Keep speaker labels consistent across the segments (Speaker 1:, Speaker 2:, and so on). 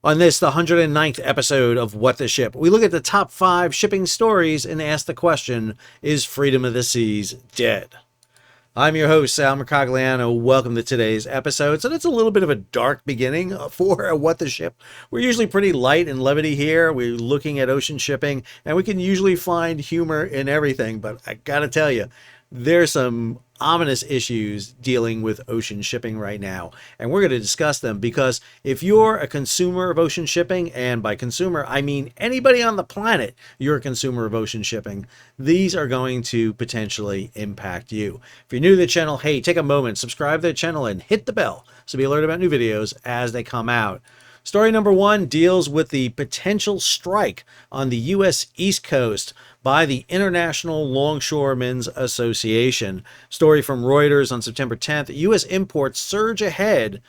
Speaker 1: On this, the 109th episode of What the Ship, we look at the top 5 shipping stories and ask the question, is freedom of the seas dead? I'm your host, Sal Mercogliano. Welcome to today's episode. So it's a little bit of a dark beginning for What the Ship. We're usually pretty light and levity here. We're looking at ocean shipping, and we can usually find humor in everything. But I gotta tell you, there's some ominous issues dealing with ocean shipping right now, and we're going to discuss them because if you're a consumer of ocean shipping, and by consumer I mean anybody on the planet, you're a consumer of ocean shipping, these are going to potentially impact you. If you're new to the channel, hey, take a moment, subscribe to the channel and hit the bell so be alerted about new videos as they come out. Story number 1 deals with the potential strike on the U.S. East Coast by the International Longshoremen's Association. Story from Reuters on September 10th. U.S. imports surge ahead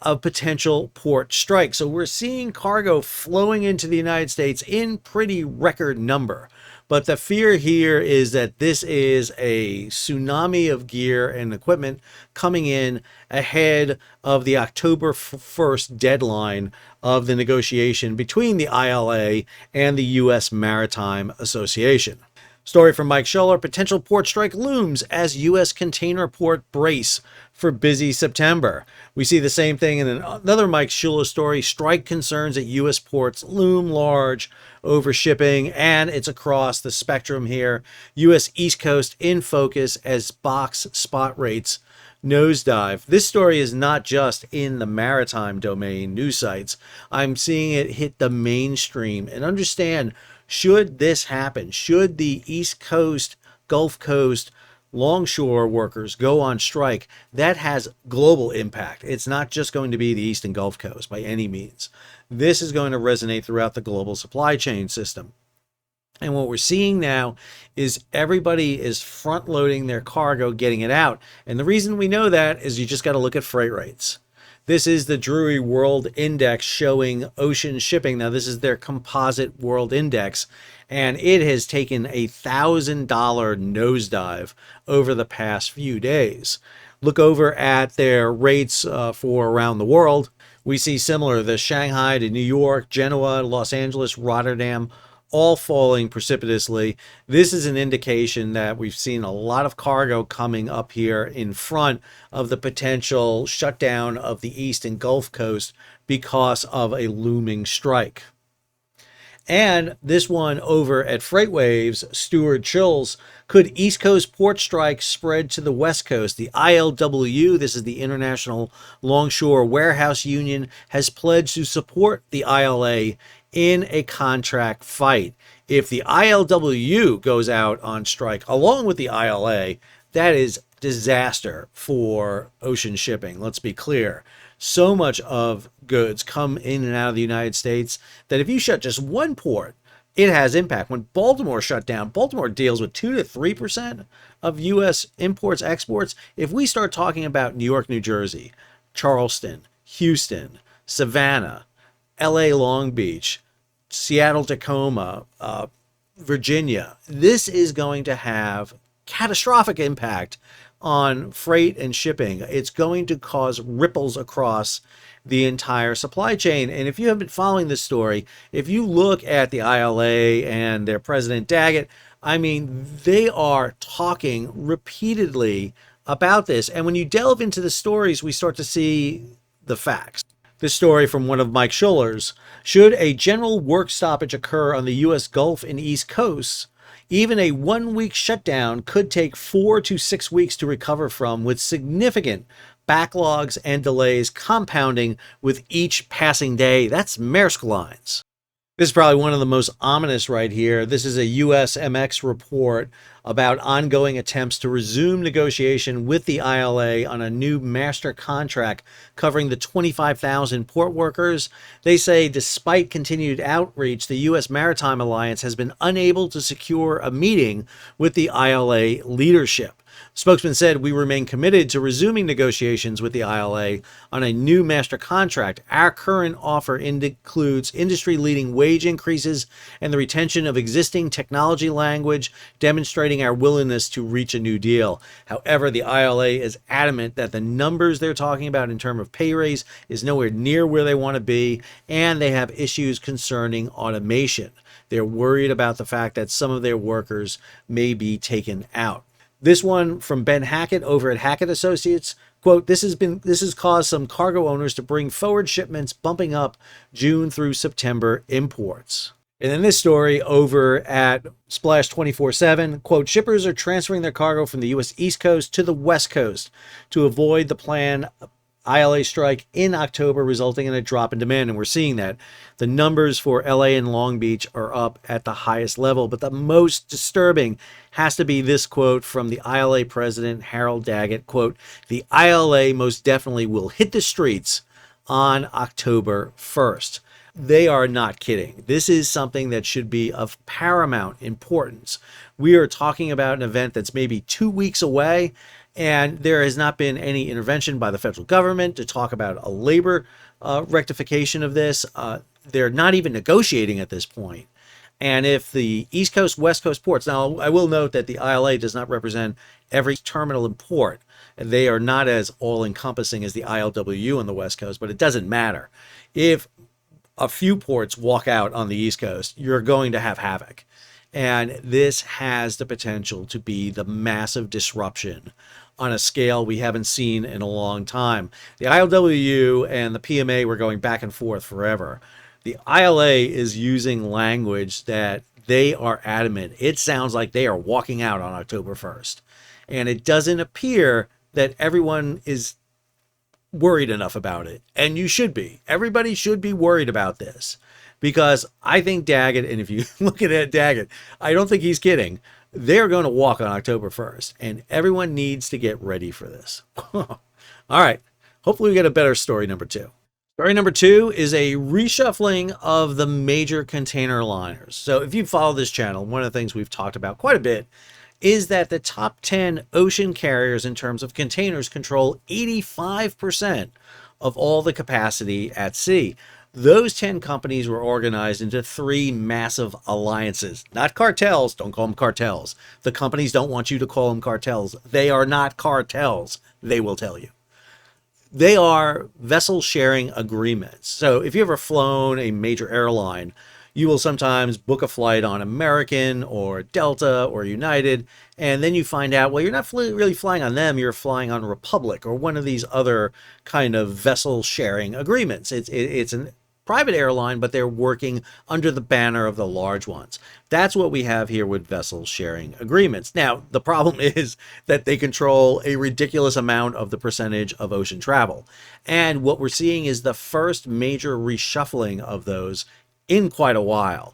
Speaker 1: of potential port strike. So we're seeing cargo flowing into the United States in pretty record number. But the fear here is that this is a tsunami of gear and equipment coming in ahead of the October 1st deadline of the negotiation between the ILA and the U.S. Maritime Association. Story from Mike Schuller, potential port strike looms as U.S. container port brace for busy September. We see the same thing in another Mike Schuller story. Strike concerns at U.S. ports loom large over shipping, and it's across the spectrum here. U.S. East Coast in focus as box spot rates nosedive. This story is not just in the maritime domain news sites. I'm seeing it hit the mainstream. And understand, should this happen, should the East Coast, Gulf Coast longshore workers go on strike, that has global impact. It's not just going to be the East and Gulf Coast by any means. This is going to resonate throughout the global supply chain system. And what we're seeing now is everybody is front loading their cargo, getting it out. And the reason we know that is you just got to look at freight rates. This is the Drewry World Index showing ocean shipping. Now, this is their composite world index, and it has taken a $1,000 nosedive over the past few days. Look over at their rates for around the world. We see similar, the Shanghai to New York, Genoa, Los Angeles, Rotterdam, all falling precipitously. This is an indication that we've seen a lot of cargo coming up here in front of the potential shutdown of the East and Gulf Coast because of a looming strike. And this one over at FreightWaves, Stuart Chills, could East Coast port strike spread to the West Coast? The ILWU, this is the International Longshore Warehouse Union, has pledged to support the ILA in a contract fight. If the ILWU goes out on strike along with the ILA, that is disaster for ocean shipping. Let's be clear. So much of goods come in and out of the United States that if you shut just one port, it has impact. When Baltimore shut down, Baltimore deals with 2 to 3% of U.S. imports, exports. If we start talking about New York, New Jersey, Charleston, Houston, Savannah, LA Long Beach, Seattle Tacoma, Virginia, this is going to have catastrophic impact on freight and shipping. It's going to cause ripples across the entire supply chain. And if you have been following this story, if you look at the ILA and their president Daggett, I mean, they are talking repeatedly about this. And when you delve into the stories, we start to see the facts. This story from one of Mike Schuller's, should a general work stoppage occur on the U.S. Gulf and East Coast, even a 1-week shutdown could take 4 to 6 weeks to recover from, with significant backlogs and delays compounding with each passing day. That's Maersk lines. This is probably one of the most ominous right here. This is a USMX report about ongoing attempts to resume negotiation with the ILA on a new master contract covering the 25,000 port workers. They say despite continued outreach, the U.S. Maritime Alliance has been unable to secure a meeting with the ILA leadership. Spokesman said, "We remain committed to resuming negotiations with the ILA on a new master contract. Our current offer includes industry-leading wage increases and the retention of existing technology language, demonstrating our willingness to reach a new deal." However, the ILA is adamant that the numbers they're talking about in terms of pay raise is nowhere near where they want to be, and they have issues concerning automation. They're worried about the fact that some of their workers may be taken out. This one from Ben Hackett over at Hackett Associates, quote, this has caused some cargo owners to bring forward shipments, bumping up June through September imports. And in this story over at Splash 24/7, quote, shippers are transferring their cargo from the U.S. East Coast to the West Coast to avoid the planned ILA strike in October, resulting in a drop in demand. And we're seeing that. The numbers for LA and Long Beach are up at the highest level. But the most disturbing has to be this quote from the ILA president, Harold Daggett, quote, "The ILA most definitely will hit the streets on October 1st. They are not kidding. This is something that should be of paramount importance. We are talking about an event that's maybe 2 weeks away, and there has not been any intervention by the federal government to talk about a labor rectification of this. They're not even negotiating at this point. And if the East Coast, West Coast ports, now I will note that the ILA does not represent every terminal and port. They are not as all-encompassing as the ILWU on the West Coast, but it doesn't matter. If a few ports walk out on the East Coast, you're going to have havoc. And this has the potential to be the massive disruption on a scale we haven't seen in a long time. The ILWU and the PMA were going back and forth forever. The ILA is using language that they are adamant. It sounds like they are walking out on October 1st. And it doesn't appear that everyone is worried enough about it. And you should be. Everybody should be worried about this. Because I think Daggett, and if you look at Daggett, I don't think he's kidding. They're going to walk on October 1st. And everyone needs to get ready for this. All right. Hopefully we get a better story number 2. Story number 2 is a reshuffling of the major container liners. So if you follow this channel, one of the things we've talked about quite a bit is that the top 10 ocean carriers in terms of containers control 85% of all the capacity at sea. Those 10 companies were organized into 3 massive alliances. Not cartels. Don't call them cartels. The companies don't want you to call them cartels. They are not cartels. They will tell you. They are vessel sharing agreements. So if you've ever flown a major airline, you will sometimes book a flight on American or Delta or United, and then you find out, well, you're not really flying on them, you're flying on Republic or one of these other kind of vessel sharing agreements. It's a private airline, but they're working under the banner of the large ones. That's what we have here with vessel sharing agreements. Now, the problem is that they control a ridiculous amount of the percentage of ocean travel. And what we're seeing is the first major reshuffling of those in quite a while.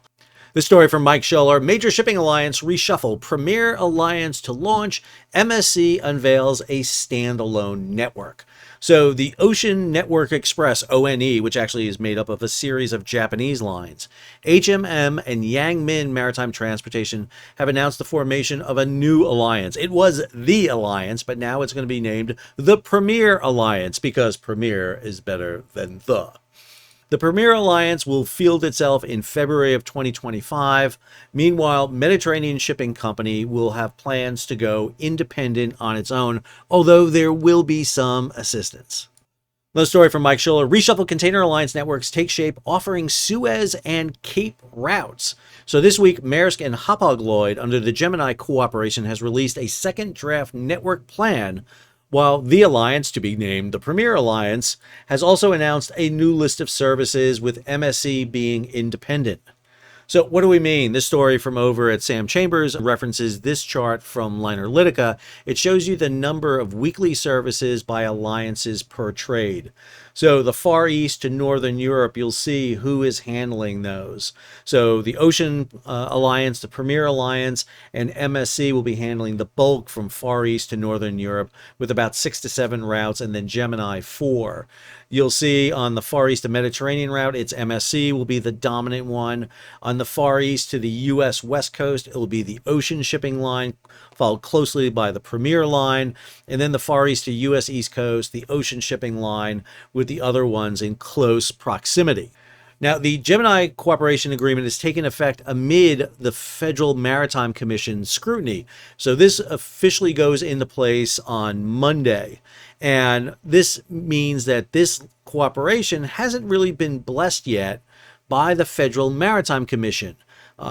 Speaker 1: This story from Mike Scholler, Major Shipping Alliance Reshuffle, Premier Alliance to launch, MSC unveils a standalone network. So the Ocean Network Express, ONE, which actually is made up of a series of Japanese lines, HMM and Yangmin Maritime Transportation have announced the formation of a new alliance. It was the alliance, but now it's going to be named the Premier Alliance because Premier is better than the. The Premier Alliance will field itself in February of 2025. Meanwhile, Mediterranean Shipping Company will have plans to go independent on its own, although there will be some assistance. Another story from Mike Scholler, Reshuffle Container Alliance networks take shape, offering Suez and Cape routes. So this week, Maersk and Hapag-Lloyd, under the Gemini cooperation, has released a second draft network plan, while the alliance, to be named the Premier Alliance, has also announced a new list of services with MSC being independent. So what do we mean? This story from over at Sam Chambers references this chart from Linerlytica. It shows you the number of weekly services by alliances per trade. So the Far East to Northern Europe, you'll see who is handling those. So the Ocean Alliance, the Premier Alliance, and MSC will be handling the bulk from Far East to Northern Europe with about 6 to 7 routes, and then Gemini 4. You'll see on the Far East to Mediterranean route, it's MSC will be the dominant one. On the Far East to the U.S. West Coast, it will be the Ocean Shipping Line, followed closely by the Premier Line. And then the Far East to U.S. East Coast, the Ocean Shipping Line, with the other ones in close proximity. Now, the Gemini Cooperation Agreement is taking effect amid the Federal Maritime Commission scrutiny. So this officially goes into place on Monday. And this means that this cooperation hasn't really been blessed yet by the Federal Maritime Commission.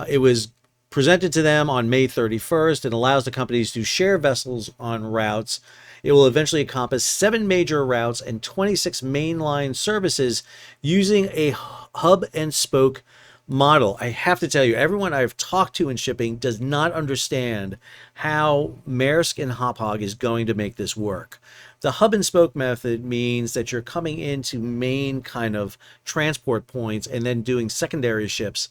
Speaker 1: It was presented to them on May 31st and allows the companies to share vessels on routes. It will eventually encompass 7 major routes and 26 mainline services using a hub and spoke model. I have to tell you, everyone I've talked to in shipping does not understand how Maersk and Hapag is going to make this work. The hub and spoke method means that you're coming into main kind of transport points and then doing secondary ships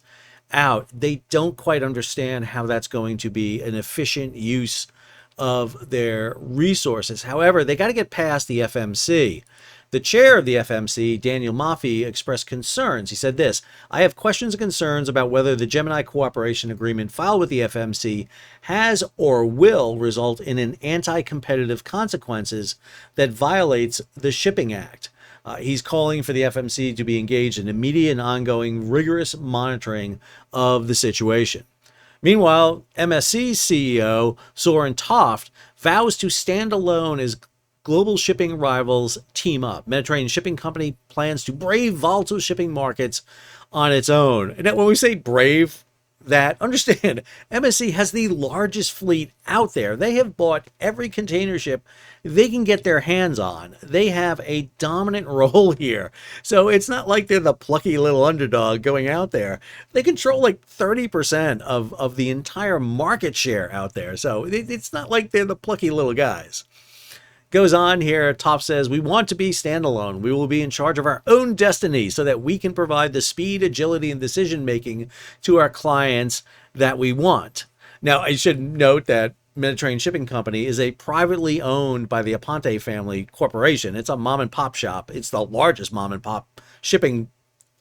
Speaker 1: out. They don't quite understand how that's going to be an efficient use of their resources. However, they got to get past the FMC. The chair of the FMC, Daniel Maffei, expressed concerns. He said this: "I have questions and concerns about whether the Gemini Cooperation Agreement filed with the FMC has or will result in an anti-competitive consequences that violates the Shipping Act." He's calling for the FMC to be engaged in immediate and ongoing rigorous monitoring of the situation. Meanwhile, MSC's CEO, Soren Toft, vows to stand alone as global shipping rivals team up. Mediterranean Shipping Company plans to brave volatile shipping markets on its own. And when we say brave that, understand, MSC has the largest fleet out there. They have bought every container ship they can get their hands on. They have a dominant role here. So it's not like they're the plucky little underdog going out there. They control like 30% of the entire market share out there. So it's not like they're the plucky little guys. Goes on here, Top says, "We want to be standalone. We will be in charge of our own destiny so that we can provide the speed, agility, and decision-making to our clients that we want." Now, I should note that Mediterranean Shipping Company is a privately owned by the Aponte family corporation. It's a mom and pop shop. It's the largest mom and pop shipping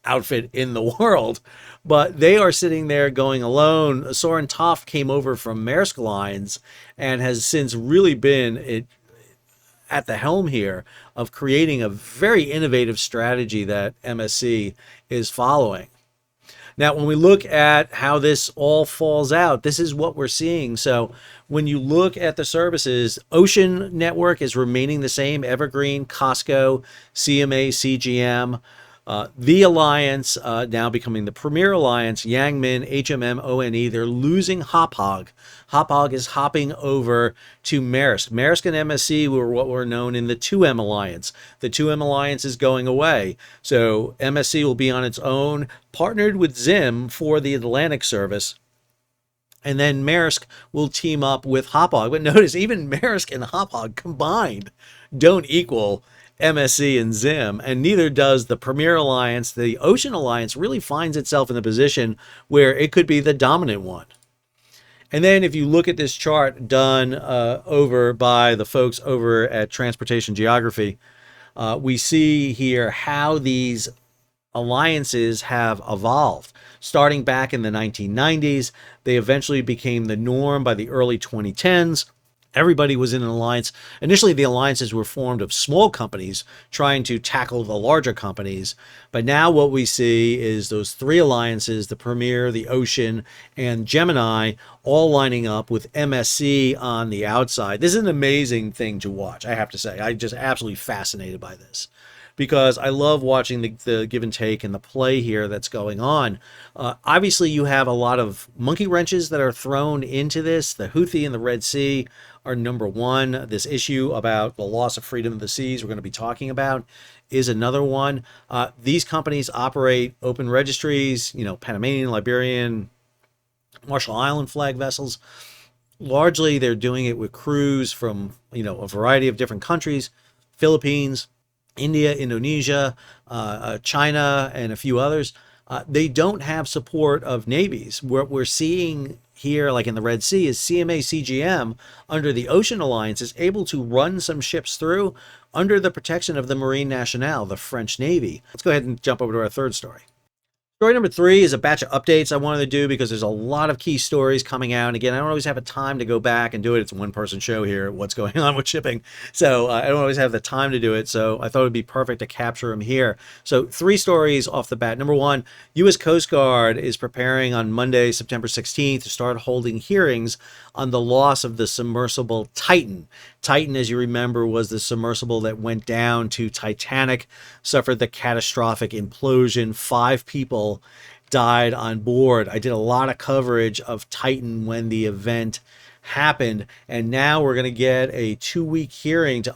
Speaker 1: outfit in the world, but they are sitting there going alone. Soren Toft came over from Maersk Lines and has since really been at the helm here of creating a very innovative strategy that MSC is following. Now, when we look at how this all falls out, this is what we're seeing. So when you look at the services, Ocean Network is remaining the same: Evergreen, Costco, CMA, CGM. The Alliance, now becoming the Premier Alliance, Yangmin, HMM, ONE, they're losing Hapag. Hapag is hopping over to Maersk. Maersk and MSC were what were known in the 2M Alliance. The 2M Alliance is going away. So MSC will be on its own, partnered with Zim for the Atlantic service. And then Maersk will team up with Hapag. But notice, even Maersk and Hapag combined don't equal MSC and Zim, and neither does the Premier Alliance. The Ocean Alliance really finds itself in a position where it could be the dominant one. And then if you look at this chart done over by the folks over at Transportation Geography, we see here how these alliances have evolved. Starting back in the 1990s, they eventually became the norm by the early 2010s. Everybody was in an alliance. Initially, the alliances were formed of small companies trying to tackle the larger companies. But now what we see is those 3 alliances, the Premier, the Ocean, and Gemini, all lining up with MSC on the outside. This is an amazing thing to watch, I have to say. I'm just absolutely fascinated by this, because I love watching the give and take and the play here that's going on. Obviously, you have a lot of monkey wrenches that are thrown into this. The Houthi in the Red Sea are number one. This issue about the loss of freedom of the seas we're going to be talking about is another one. These companies operate open registries, Panamanian, Liberian, Marshall Island flag vessels. Largely, they're doing it with crews from, a variety of different countries: Philippines, India, Indonesia, China, and a few others, they don't have support of navies. What we're seeing here, like in the Red Sea, is CMA CGM under the Ocean Alliance is able to run some ships through under the protection of the Marine Nationale, the French Navy. Let's go ahead and jump over to our third story. Story number 3 is a batch of updates I wanted to do because there's a lot of key stories coming out. And again, I don't always have a time to go back and do it. It's a one-person show here, what's going on with shipping. So I don't always have the time to do it. So I thought it would be perfect to capture them here. So 3 stories off the bat. Number 1, U.S. Coast Guard is preparing on Monday, September 16th, to start holding hearings on the loss of the submersible Titan. Titan, as you remember, was the submersible that went down to Titanic, suffered the catastrophic implosion. 5 people died on board. I did a lot of coverage of Titan when the event happened, and now we're going to get a 2-week hearing to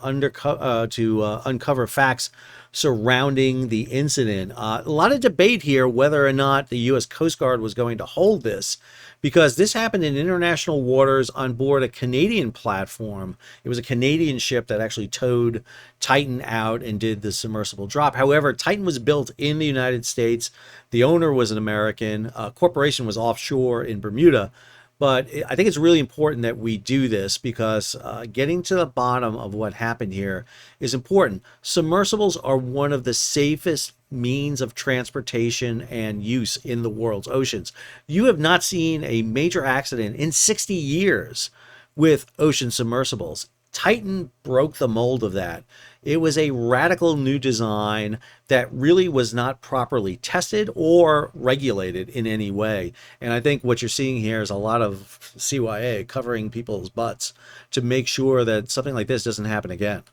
Speaker 1: uncover facts surrounding the incident. A lot of debate here whether or not the U.S. Coast Guard was going to hold this, because this happened in international waters on board a Canadian platform. It was a Canadian ship that actually towed Titan out and did the submersible drop. However, Titan was built in the United States. The owner was an American. Corporation was offshore in Bermuda. But I think it's really important that we do this because getting to the bottom of what happened here is important. Submersibles are one of the safest means of transportation and use in the world's oceans. You have not seen a major accident in 60 years with ocean submersibles. Titan broke the mold of that. It was a radical new design that really was not properly tested or regulated in any way. And I think what you're seeing here is a lot of CYA covering people's butts to make sure that something like this doesn't happen again.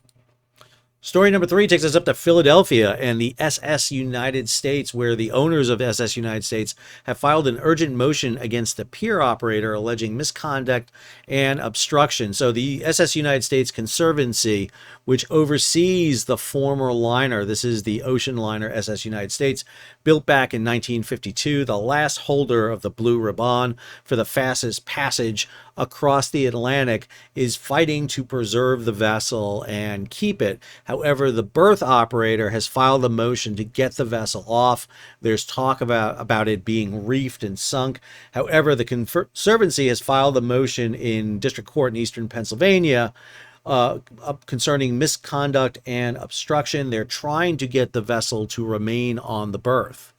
Speaker 1: Story number 3 takes us up to Philadelphia and the SS United States, where the owners of SS United States have filed an urgent motion against the pier operator alleging misconduct and obstruction. So the SS United States Conservancy, which oversees the former liner, this is the ocean liner SS United States, built back in 1952, the last holder of the blue ribbon for the fastest passage across the Atlantic, is fighting to preserve the vessel and keep it. However, the berth operator has filed a motion to get the vessel off. There's talk about it being reefed and sunk. However, the Conservancy has filed a motion in district court in eastern Pennsylvania concerning misconduct and obstruction. They're trying to get the vessel to remain on the berth.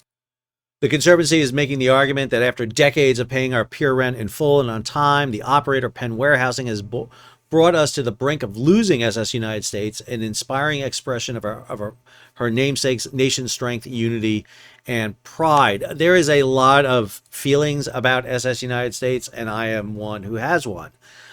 Speaker 1: The Conservancy is making the argument that after decades of paying our pier rent in full and on time, the operator, Penn Warehousing, has brought us to the brink of losing SS United States, an inspiring expression of her namesake's nation strength, unity, and pride. There is a lot of feelings about SS United States, and I am one who has one.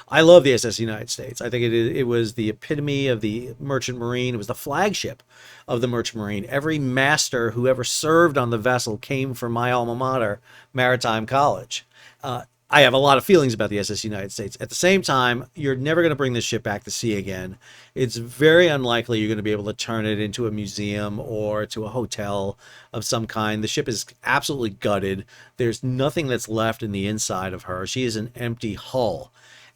Speaker 1: I love the SS United States. I think it was the epitome of the merchant marine. It was the flagship of the merchant marine. Every master who ever served on the vessel came from my alma mater, Maritime College. I have a lot of feelings about the SS United States. At the same time, you're never going to bring this ship back to sea again. It's very unlikely you're going to be able to turn it into a museum or to a hotel of some kind. The ship is absolutely gutted. There's nothing that's left in the inside of her. She is an empty hull.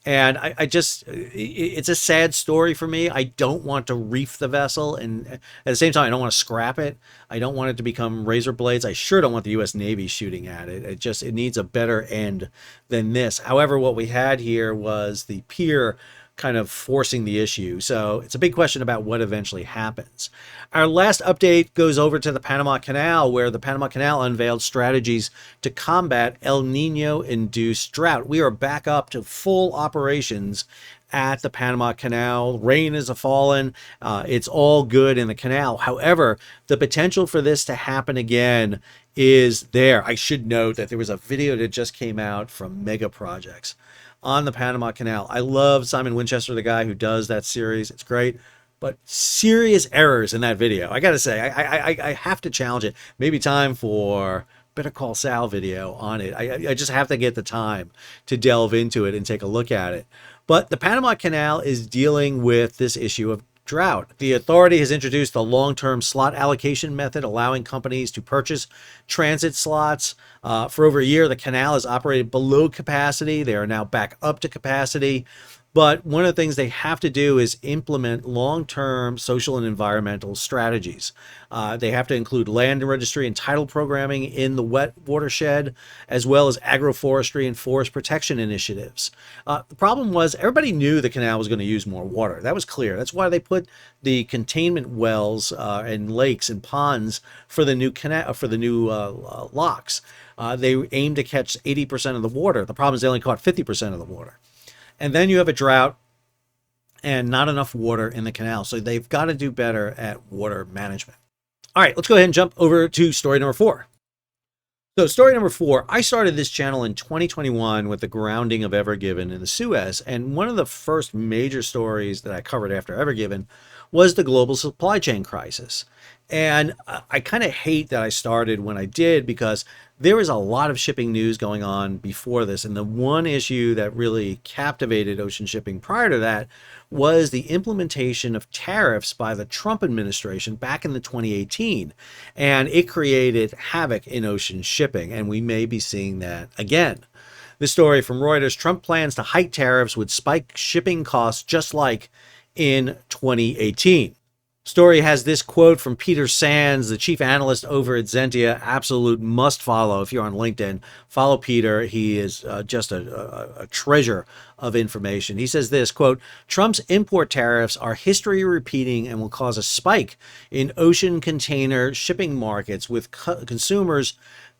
Speaker 1: And I just, it's a sad story for me. I don't want to reef the vessel, and at the same time, I don't want to scrap it. I don't want it to become razor blades. I sure don't want the U.S. Navy shooting at it. It needs a better end than this. However, what we had here was the pier kind of forcing the issue. So it's a big question about what eventually happens. Our last update goes over to the Panama Canal, where the Panama Canal unveiled strategies to combat El Nino-induced drought. We are back up to full operations at the Panama Canal. Rain is fallen. It's all good in the canal. However, the potential for this to happen again is there. I should note that there was a video that just came out from Mega Projects on the Panama Canal. I love Simon Winchester, the guy who does that series. It's great, but serious errors in that video. I got to say, I have to challenge it. Maybe time for Better Call Saul video on it. I just have to get the time to delve into it and take a look at it. But the Panama Canal is dealing with this issue of drought. The authority has introduced a long-term slot allocation method, allowing companies to purchase transit slots. For over a year, the canal has operated below capacity. They are now back up to capacity. But one of the things they have to do is implement long-term social and environmental strategies. They have to include land and registry and title programming in the wet watershed, as well as agroforestry and forest protection initiatives. The problem was everybody knew the canal was going to use more water. That was clear. That's why they put the containment wells and lakes and ponds for the new canal, for the new locks. They aimed to catch 80% of the water. The problem is they only caught 50% of the water. And then you have a drought and not enough water in the canal. So they've got to do better at water management. All right, let's go ahead and jump over to story number 4. So story number 4, I started this channel in 2021 with the grounding of Ever Given in the Suez. And one of the first major stories that I covered after Ever Given was the global supply chain crisis. And I kind of hate that I started when I did, because there was a lot of shipping news going on before this. And the one issue that really captivated ocean shipping prior to that was the implementation of tariffs by the Trump administration back in the 2018. And it created havoc in ocean shipping. And we may be seeing that again. This story from Reuters: Trump plans to hike tariffs would spike shipping costs just like in 2018. Story has this quote from Peter Sands, the chief analyst over at Zentia. Absolute must follow. If you're on LinkedIn, follow Peter. He is just a treasure of information. He says this, quote, Trump's import tariffs are history repeating and will cause a spike in ocean container shipping markets, with consumers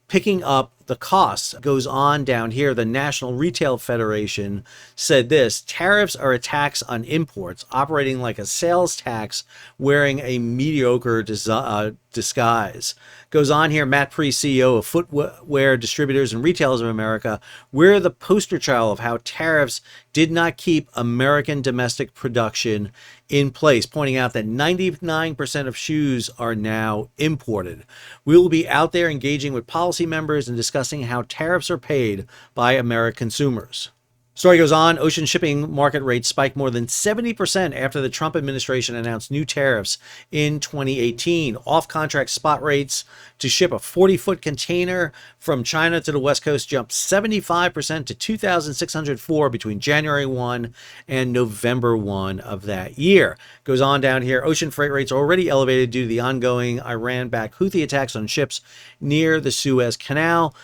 Speaker 1: picking up the costs. Goes on down here, the National Retail Federation said this: tariffs are a tax on imports, operating like a sales tax, wearing a mediocre disguise. Goes on here, Matt Priest, CEO of Footwear Distributors and Retailers of America: we're the poster child of how tariffs did not keep American domestic production in place, pointing out that 99% of shoes are now imported. We will be out there engaging with policy members and discussing how tariffs are paid by American consumers. Story goes on, ocean shipping market rates spiked more than 70% after the Trump administration announced new tariffs in 2018. Off-contract spot rates to ship a 40-foot container from China to the West Coast jumped 75% to 2,604 between January 1 and November 1 of that year. Goes on down here, ocean freight rates are already elevated due to the ongoing Iran-backed Houthi attacks on ships near the Suez Canal.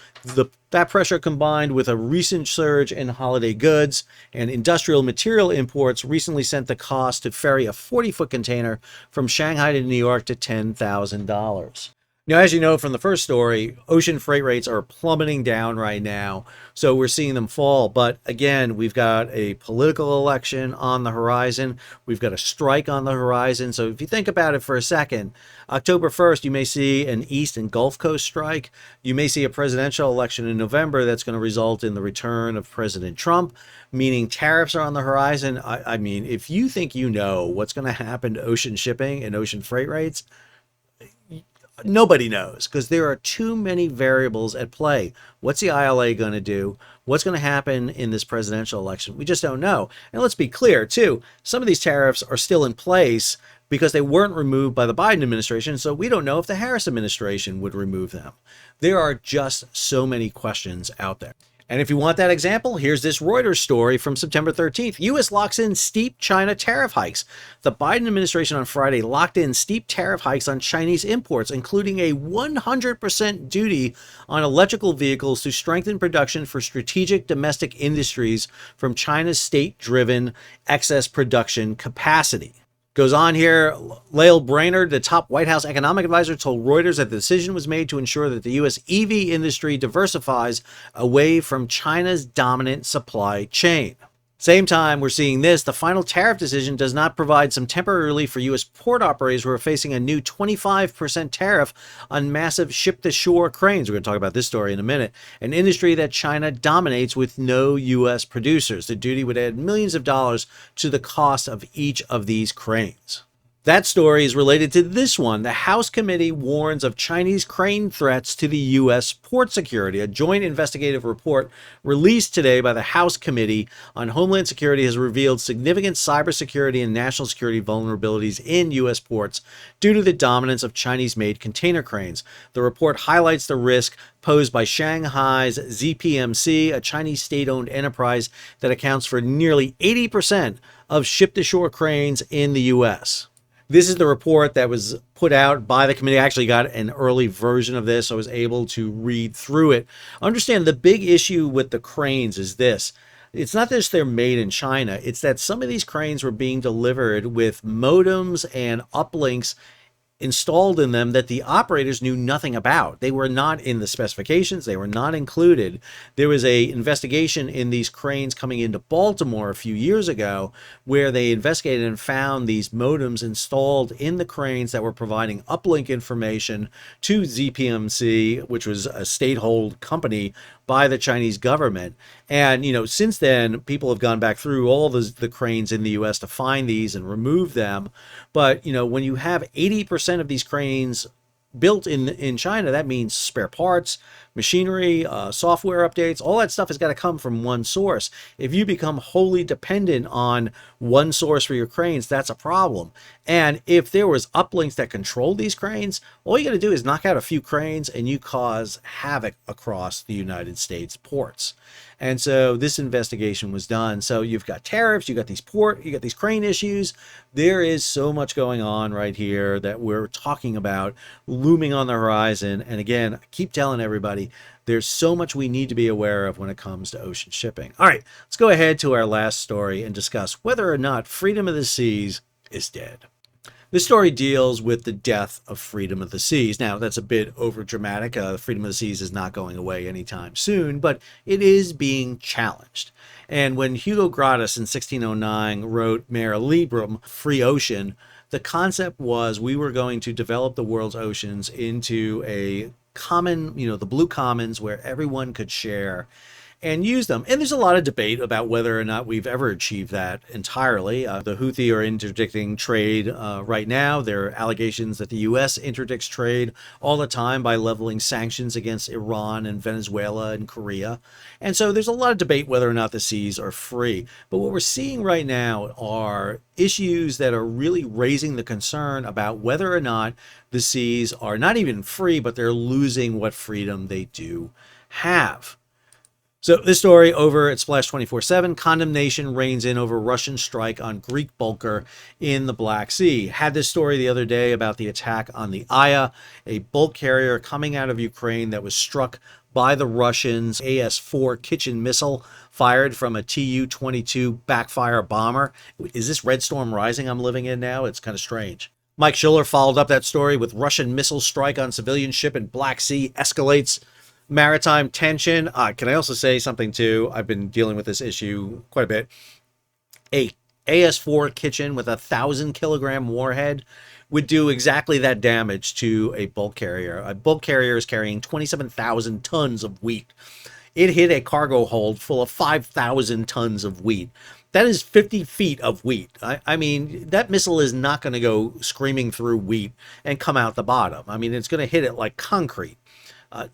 Speaker 1: That pressure, combined with a recent surge in holiday goods and industrial material imports, recently sent the cost to ferry a 40-foot container from Shanghai to New York to $10,000. Now, as you know from the first story, ocean freight rates are plummeting down right now, so we're seeing them fall. But again, we've got a political election on the horizon. We've got a strike on the horizon. So if you think about it for a second, October 1st, you may see an East and Gulf Coast strike. You may see a presidential election in November that's going to result in the return of President Trump, meaning tariffs are on the horizon. I mean, if you think you know what's going to happen to ocean shipping and ocean freight rates, nobody knows, because there are too many variables at play. What's the ILA going to do? What's going to happen in this presidential election? We just don't know. And let's be clear, too, some of these tariffs are still in place because they weren't removed by the Biden administration, so we don't know if the Harris administration would remove them. There are just so many questions out there. And if you want that example, here's this Reuters story from September 13th. U.S. locks in steep China tariff hikes. The Biden administration on Friday locked in steep tariff hikes on Chinese imports, including a 100% duty on electrical vehicles to strengthen production for strategic domestic industries from China's state-driven excess production capacity. Goes on here, Lael Brainerd, the top White House economic advisor, told Reuters that the decision was made to ensure that the U.S. EV industry diversifies away from China's dominant supply chain. Same time, we're seeing this. The final tariff decision does not provide some temporary relief for U.S. port operators who are facing a new 25% tariff on massive ship-to-shore cranes. We're going to talk about this story in a minute. An industry that China dominates with no U.S. producers. The duty would add millions of dollars to the cost of each of these cranes. That story is related to this one. The House committee warns of Chinese crane threats to the U.S. port security. A joint investigative report released today by the House Committee on Homeland Security has revealed significant cybersecurity and national security vulnerabilities in U.S. ports due to the dominance of Chinese-made container cranes. The report highlights the risk posed by Shanghai's ZPMC, a Chinese state-owned enterprise that accounts for nearly 80% of ship-to-shore cranes in the U.S. This is the report that was put out by the committee. I actually got an early version of this, so I was able to read through it. Understand the big issue with the cranes is this. It's not just they're made in China. It's that some of these cranes were being delivered with modems and uplinks installed in them that the operators knew nothing about. They were not in the specifications. They were not included. There was a investigation in these cranes coming into Baltimore a few years ago where they investigated and found these modems installed in the cranes that were providing uplink information to ZPMC, which was a state-owned company by the Chinese government. And, since then, people have gone back through all the cranes in the U.S. to find these and remove them. But, when you have 80% of these cranes built in China, that means spare parts, machinery, software updates, all that stuff has got to come from one source. If you become wholly dependent on one source for your cranes, that's a problem. And if there was uplinks that controlled these cranes, all you got to do is knock out a few cranes and you cause havoc across the United States ports. And so this investigation was done. So you've got tariffs, you got these crane issues. There is so much going on right here that we're talking about looming on the horizon. And again, I keep telling everybody, there's so much we need to be aware of when it comes to ocean shipping. All right, let's go ahead to our last story and discuss whether or not freedom of the seas is dead. This story deals with the death of freedom of the seas. Now, that's a bit over dramatic. Freedom of the seas is not going away anytime soon, but it is being challenged. And when Hugo Grotius in 1609 wrote Mare Liberum, Free Ocean, the concept was we were going to develop the world's oceans into a common, the blue commons where everyone could share and use them. And there's a lot of debate about whether or not we've ever achieved that entirely. The Houthi are interdicting trade right now. There are allegations that the U.S. interdicts trade all the time by leveling sanctions against Iran and Venezuela and Korea. And so there's a lot of debate whether or not the seas are free. But what we're seeing right now are issues that are really raising the concern about whether or not the seas are not even free, but they're losing what freedom they do have. So this story over at Splash 24/7, condemnation reigns in over Russian strike on Greek bulker in the Black Sea. Had this story the other day about the attack on the Aya, a bulk carrier coming out of Ukraine that was struck by the Russians. AS-4 kitchen missile fired from a Tu-22 backfire bomber. Is this Red Storm Rising I'm living in now? It's kind of strange. Mike Schiller followed up that story with Russian missile strike on civilian ship in Black Sea escalates maritime tension. Can I also say something too? I've been dealing with this issue quite a bit. A AS-4 kitchen with a 1,000-kilogram warhead would do exactly that damage to a bulk carrier. A bulk carrier is carrying 27,000 tons of wheat. It hit a cargo hold full of 5,000 tons of wheat. That is 50 feet of wheat. I mean, that missile is not going to go screaming through wheat and come out the bottom. I mean, it's going to hit it like concrete.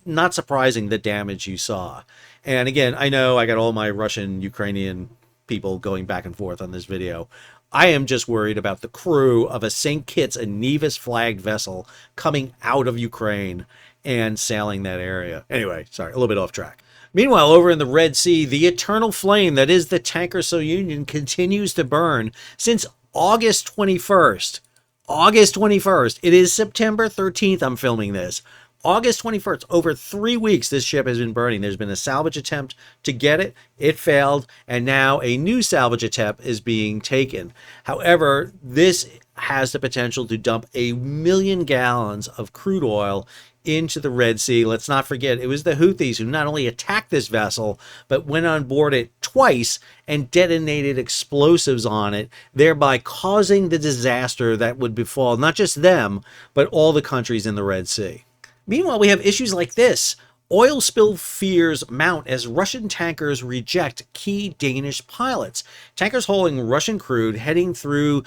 Speaker 1: Not surprising the damage you saw. And again, I know I got all my Russian, Ukrainian people going back and forth on this video. I am just worried about the crew of a St. Kitts and Nevis flagged vessel coming out of Ukraine and sailing that area. Anyway, sorry, a little bit off track. Meanwhile, over in the Red Sea, the eternal flame that is the tanker Soyunion continues to burn since August 21st. August 21st. It is September 13th I'm filming this. August 21st, over 3 weeks, this ship has been burning. There's been a salvage attempt to get it. It failed, and now a new salvage attempt is being taken. However, this has the potential to dump 1 million gallons of crude oil into the Red Sea. Let's not forget, it was the Houthis who not only attacked this vessel, but went on board it twice and detonated explosives on it, thereby causing the disaster that would befall not just them, but all the countries in the Red Sea. Meanwhile, we have issues like this. Oil spill fears mount as Russian tankers reject key Danish pilots. Tankers hauling Russian crude heading through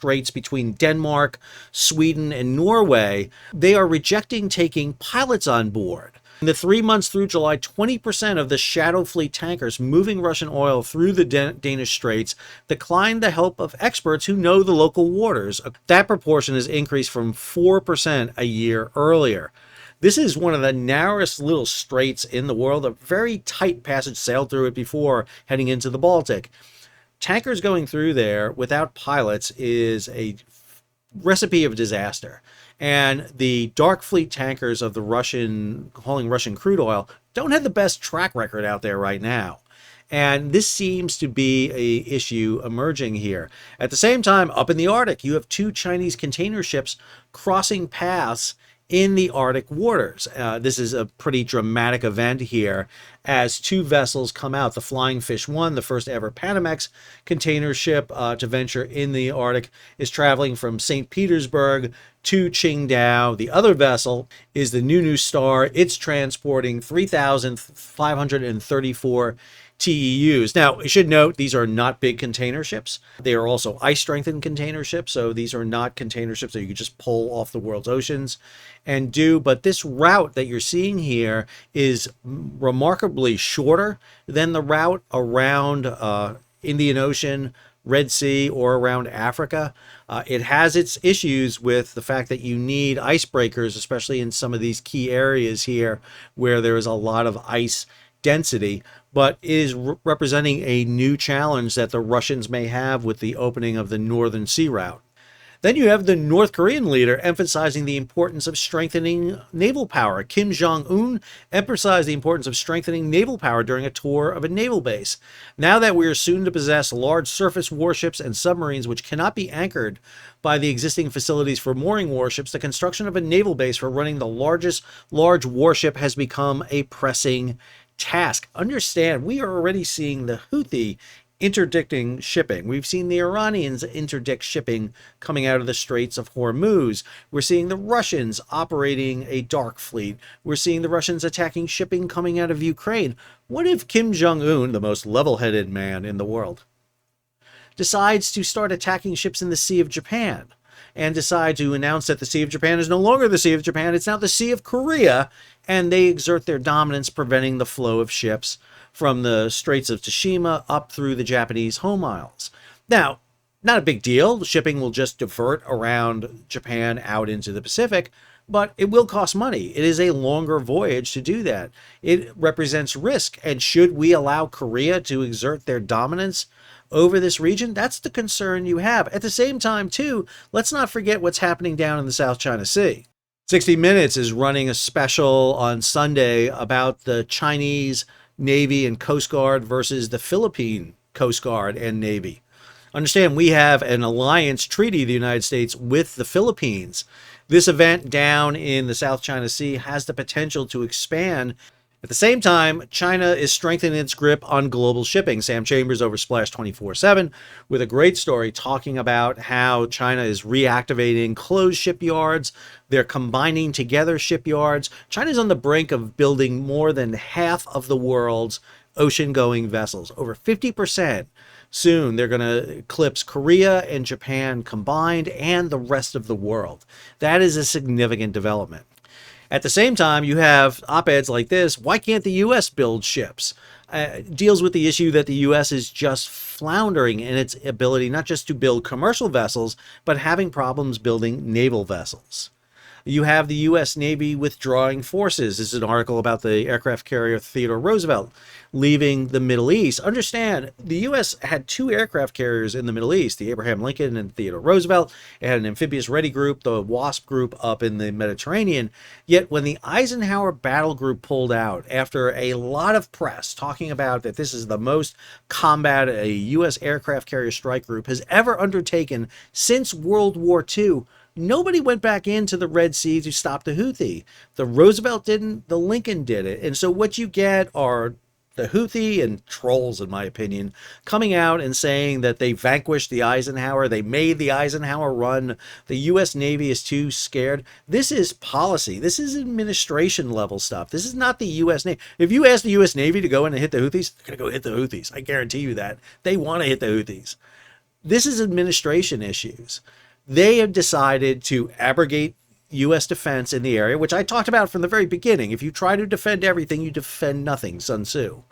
Speaker 1: straits between Denmark, Sweden, and Norway, they are rejecting taking pilots on board. In the 3 months through July, 20% of the shadow fleet tankers moving Russian oil through the Danish straits declined the help of experts who know the local waters. That proportion has increased from 4% a year earlier. This is one of the narrowest little straits in the world, a very tight passage, sailed through it before heading into the Baltic. Tankers going through there without pilots is a recipe of disaster. And the dark fleet tankers of the hauling Russian crude oil don't have the best track record out there right now. And this seems to be an issue emerging here. At the same time, up in the Arctic, you have 2 Chinese container ships crossing paths in the Arctic waters. This is a pretty dramatic event here as 2 vessels come out. The Flying Fish 1, the first ever Panamax container ship to venture in the Arctic, is traveling from St. Petersburg to Qingdao. The other vessel is the New Star. It's transporting 3,534 TEUs. Now, you should note these are not big container ships. They are also ice-strengthened container ships, so these are not container ships that you can just pull off the world's oceans and do. But this route that you're seeing here is remarkably shorter than the route around Indian Ocean, Red Sea, or around Africa. It has its issues with the fact that you need icebreakers, especially in some of these key areas here where there is a lot of ice density, but it is representing a new challenge that the Russians may have with the opening of the Northern Sea Route. Then you have the North Korean leader emphasizing the importance of strengthening naval power. Kim Jong-un emphasized the importance of strengthening naval power during a tour of a naval base. Now that we are soon to possess large surface warships and submarines which cannot be anchored by the existing facilities for mooring warships, the construction of a naval base for running the largest large warship has become a pressing task. Understand, we are already seeing the Houthi interdicting shipping. We've seen the Iranians interdict shipping coming out of the Straits of Hormuz. We're seeing the Russians operating a dark fleet. We're seeing the Russians attacking shipping coming out of Ukraine. What if Kim Jong-un, the most level-headed man in the world, decides to start attacking ships in the Sea of Japan and decide to announce that the Sea of Japan is no longer the Sea of Japan, it's now the Sea of Korea, and they exert their dominance, preventing the flow of ships from the Straits of Tsushima up through the Japanese home isles. Now, not a big deal. Shipping will just divert around Japan out into the Pacific, but it will cost money. It is a longer voyage to do that. It represents risk, and should we allow Korea to exert their dominance over this region? That's the concern you have. At the same time, too, let's not forget what's happening down in the South China Sea. 60 Minutes is running a special on Sunday about the Chinese Navy and Coast Guard versus the Philippine Coast Guard and Navy. Understand, we have an alliance treaty, the United States, with the Philippines. This event down in the South China Sea has the potential to expand. At the same time, China is strengthening its grip on global shipping. Sam Chambers over Splash 24/7 with a great story talking about how China is reactivating closed shipyards. They're combining together shipyards. China's on the brink of building more than half of the world's ocean-going vessels. Over 50%. Soon, they're going to eclipse Korea and Japan combined and the rest of the world. That is a significant development. At the same time, you have op-eds like this. Why can't the U.S. build ships? Deals with the issue that the U.S. is just floundering in its ability not just to build commercial vessels, but having problems building naval vessels. You have the U.S. Navy withdrawing forces. This is an article about the aircraft carrier Theodore Roosevelt leaving the Middle East. Understand, the U.S. had 2 aircraft carriers in the Middle East, the Abraham Lincoln and Theodore Roosevelt. It had an amphibious ready group, the WASP group up in the Mediterranean. Yet when the Eisenhower battle group pulled out, after a lot of press talking about that this is the most combat a U.S. aircraft carrier strike group has ever undertaken since World War II, nobody went back into the Red Sea to stop the Houthi. The Roosevelt didn't, the Lincoln did it. And so what you get are the Houthi and trolls, in my opinion, coming out and saying that they vanquished the Eisenhower, they made the Eisenhower run, the U.S. Navy is too scared. This is policy. This is administration level stuff. This is not the U.S. Navy. If you ask the U.S. Navy to go in and hit the Houthis, they're going to go hit the Houthis. I guarantee you that. They want to hit the Houthis. This is administration issues. They have decided to abrogate U.S. defense in the area, which I talked about from the very beginning. If you try to defend everything, you defend nothing, Sun Tzu.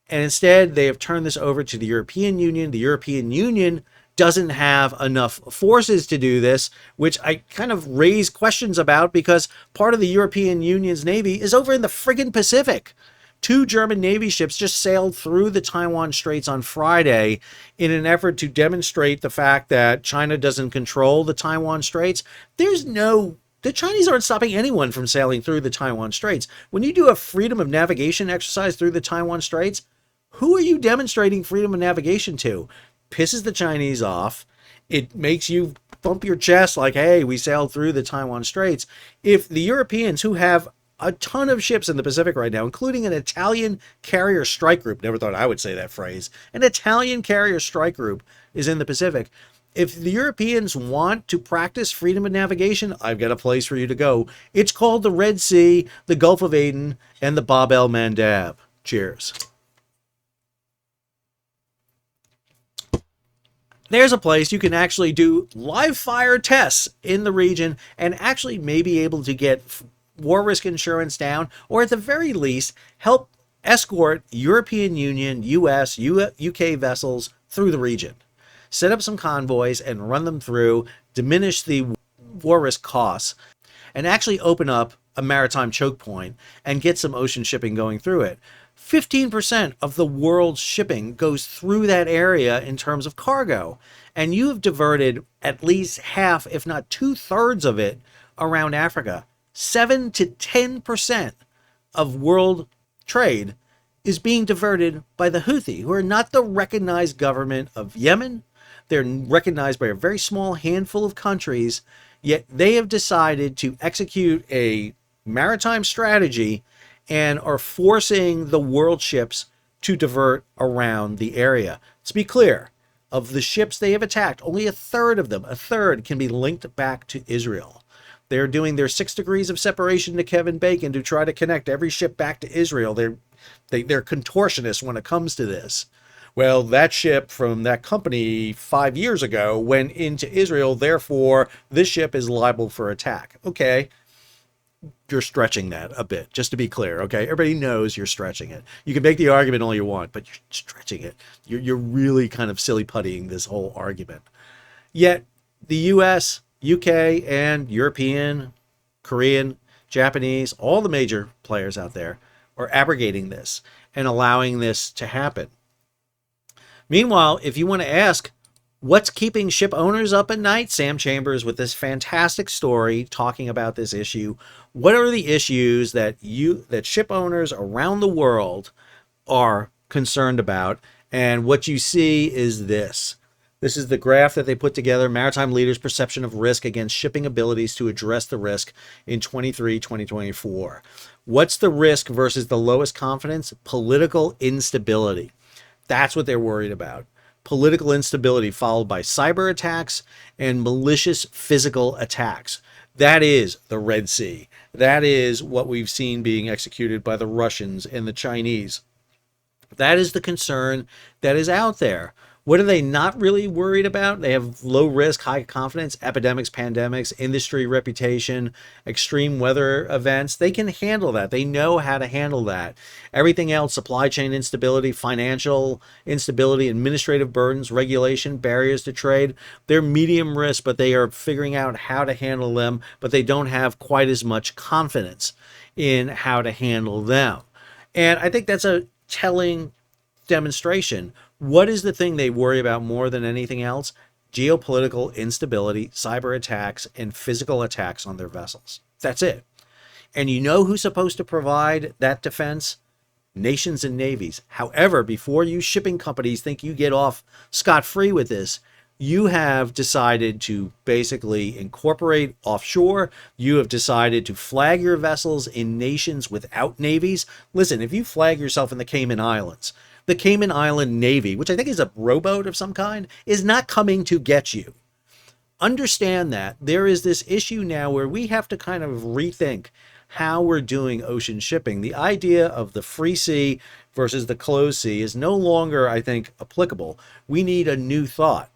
Speaker 1: And instead, they have turned this over to the European Union. The European Union doesn't have enough forces to do this, which I kind of raise questions about because part of the European Union's Navy is over in the friggin' Pacific. 2 German Navy ships just sailed through the Taiwan Straits on Friday in an effort to demonstrate the fact that China doesn't control the Taiwan Straits. The Chinese aren't stopping anyone from sailing through the Taiwan Straits. When you do a freedom of navigation exercise through the Taiwan Straits, who are you demonstrating freedom of navigation to? Pisses the Chinese off. It makes you bump your chest like, hey, we sailed through the Taiwan Straits. If the Europeans, who have a ton of ships in the Pacific right now, including an Italian carrier strike group, never thought I would say that phrase, an Italian carrier strike group is in the Pacific. If the Europeans want to practice freedom of navigation, I've got a place for you to go. It's called the Red Sea, the Gulf of Aden, and the Bab el Mandab. Cheers. There's a place you can actually do live fire tests in the region and actually may be able to get war risk insurance down, or at the very least, help escort European Union, US, UK vessels through the region. Set up some convoys and run them through, diminish the war risk costs, and actually open up a maritime choke point and get some ocean shipping going through it. 15% of the world's shipping goes through that area in terms of cargo, and you have diverted at least half, if not 2/3 of it around Africa. 7 to 10% of world trade is being diverted by the Houthi, who are not the recognized government of Yemen. They're recognized by a very small handful of countries, yet they have decided to execute a maritime strategy and are forcing the world ships to divert around the area. Let's be clear, of the ships they have attacked, only a third of them, a third, can be linked back to Israel. They're doing their 6 degrees of separation to Kevin Bacon to try to connect every ship back to Israel. They're contortionists when it comes to this. Well, that ship from that company 5 years ago went into Israel, therefore this ship is liable for attack. Okay, you're stretching that a bit, just to be clear, okay? Everybody knows you're stretching it. You can make the argument all you want, but you're stretching it. You're really kind of silly puttying this whole argument. Yet the US, UK, and European, Korean, Japanese, all the major players out there are abrogating this and allowing this to happen. Meanwhile, if you want to ask, what's keeping ship owners up at night? Sam Chambers with this fantastic story talking about this issue. What are the issues that ship owners around the world are concerned about? And what you see is this. This is the graph that they put together, Maritime Leaders' Perception of Risk Against Shipping Abilities to Address the Risk in 2024. What's the risk versus the lowest confidence? Political instability. That's what they're worried about. Political instability followed by cyber attacks and malicious physical attacks. That is the Red Sea. That is what we've seen being executed by the Russians and the Chinese. That is the concern that is out there. What are they not really worried about? They have low risk, high confidence, epidemics, pandemics, industry reputation, extreme weather events. They can handle that. They know how to handle that. Everything else, supply chain instability, financial instability, administrative burdens, regulation, barriers to trade, they're medium risk, but they are figuring out how to handle them, but they don't have quite as much confidence in how to handle them. And I think that's a telling demonstration. What is the thing they worry about more than anything else? Geopolitical instability, cyber attacks, and physical attacks on their vessels. That's it. And you know who's supposed to provide that defense? Nations and navies. However, before you shipping companies think you get off scot-free with this, you have decided to basically incorporate offshore. You have decided to flag your vessels in nations without navies. Listen, if you flag yourself in the Cayman Islands, the Cayman Island Navy, which I think is a rowboat of some kind, is not coming to get you. Understand that there is this issue now where we have to kind of rethink how we're doing ocean shipping. The idea of the free sea versus the closed sea is no longer, I think, applicable. We need a new thought.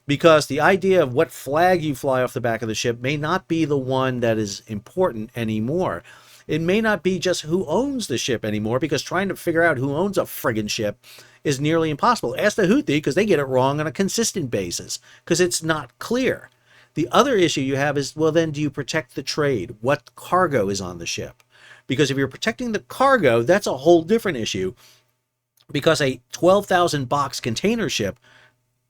Speaker 1: because the idea of what flag you fly off the back of the ship may not be the one that is important anymore. It may not be just who owns the ship anymore, because trying to figure out who owns a friggin' ship is nearly impossible. Ask the Houthi, because they get it wrong on a consistent basis, because it's not clear. The other issue you have is, well, then do you protect the trade? What cargo is on the ship? Because if you're protecting the cargo, that's a whole different issue, because a 12,000 box container ship,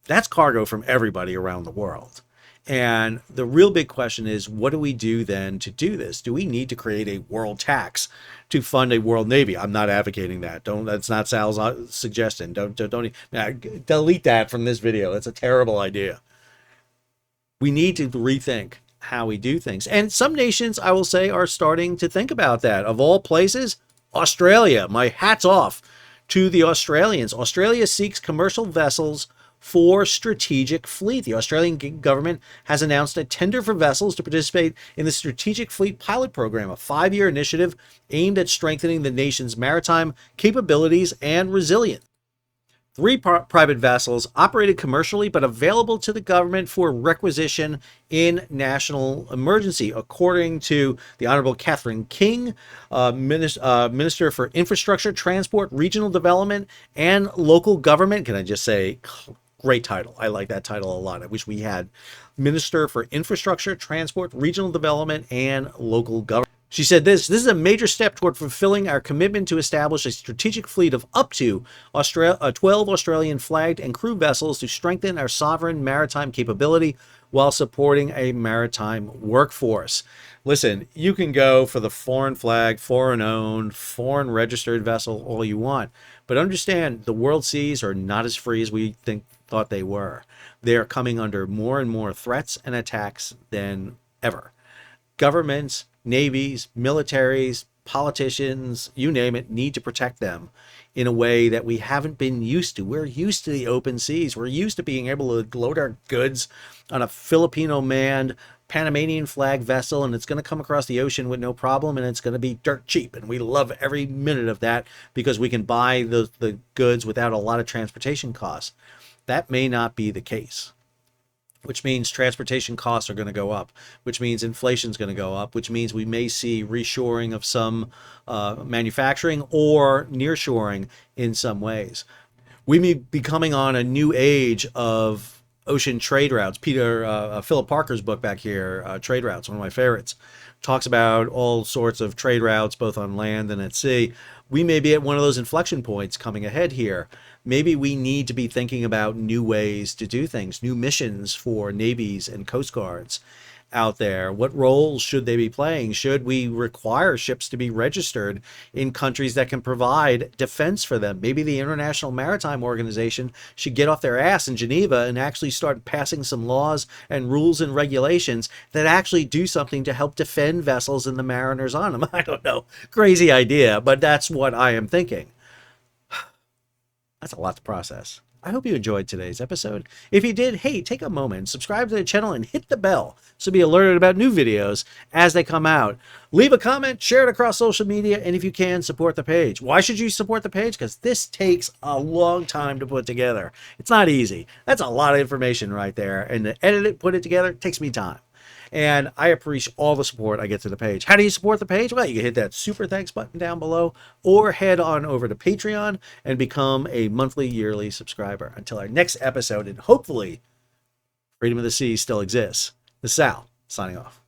Speaker 1: that's cargo from everybody around the world. And the real big question is, what do we do then to do this? Do we need to create a world tax to fund a world navy? I'm not advocating that. That's not Sal's suggestion. Don't delete that from this video. It's a terrible idea. We need to rethink how we do things. And some nations, I will say, are starting to think about that. Of all places, Australia. My hat's off to the Australians. Australia seeks commercial vessels for strategic fleet. The Australian government has announced a tender for vessels to participate in the Strategic Fleet Pilot Program, a 5-year initiative aimed at strengthening the nation's maritime capabilities and resilience. 3 private vessels operated commercially but available to the government for requisition in national emergency, according to the Honorable Catherine King, Minister for Infrastructure, Transport, Regional Development, and Local Government. Can I just say, great title. I like that title a lot. I wish we had Minister for Infrastructure, Transport, Regional Development, and Local Government. She said this is a major step toward fulfilling our commitment to establish a strategic fleet of up to 12 Australian flagged and crewed vessels to strengthen our sovereign maritime capability while supporting a maritime workforce. Listen, you can go for the foreign flag, foreign owned, foreign registered vessel all you want, but understand the world seas are not as free as we thought they were. They are coming under more and more threats and attacks than ever. Governments, navies, militaries, politicians, you name it, need to protect them in a way that we haven't been used to. We're used to the open seas. We're used to being able to load our goods on a Filipino-manned Panamanian flag vessel, and it's going to come across the ocean with no problem, and it's going to be dirt cheap. And we love every minute of that because we can buy the goods without a lot of transportation costs. That may not be the case, which means transportation costs are going to go up, which means inflation is going to go up, which means we may see reshoring of some manufacturing or nearshoring in some ways. We may be coming on a new age of ocean trade routes. Philip Parker's book back here, Trade Routes, one of my favorites, talks about all sorts of trade routes, both on land and at sea. We may be at one of those inflection points coming ahead here. Maybe we need to be thinking about new ways to do things, new missions for navies and coast guards out there. What roles should they be playing? Should we require ships to be registered in countries that can provide defense for them? Maybe the International Maritime Organization should get off their ass in Geneva and actually start passing some laws and rules and regulations that actually do something to help defend vessels and the mariners on them. I don't know. Crazy idea, but that's what I am thinking. That's a lot to process. I hope you enjoyed today's episode. If you did, hey, take a moment, subscribe to the channel, and hit the bell so be alerted about new videos as they come out. Leave a comment, share it across social media, and if you can, support the page. Why should you support the page? Because this takes a long time to put together. It's not easy. That's a lot of information right there, and to edit it, put it together, takes me time. And I appreciate all the support I get to the page. How do you support the page? Well, you can hit that super thanks button down below or head on over to Patreon and become a monthly, yearly subscriber. Until our next episode, and hopefully Freedom of the Seas still exists. This is Sal, signing off.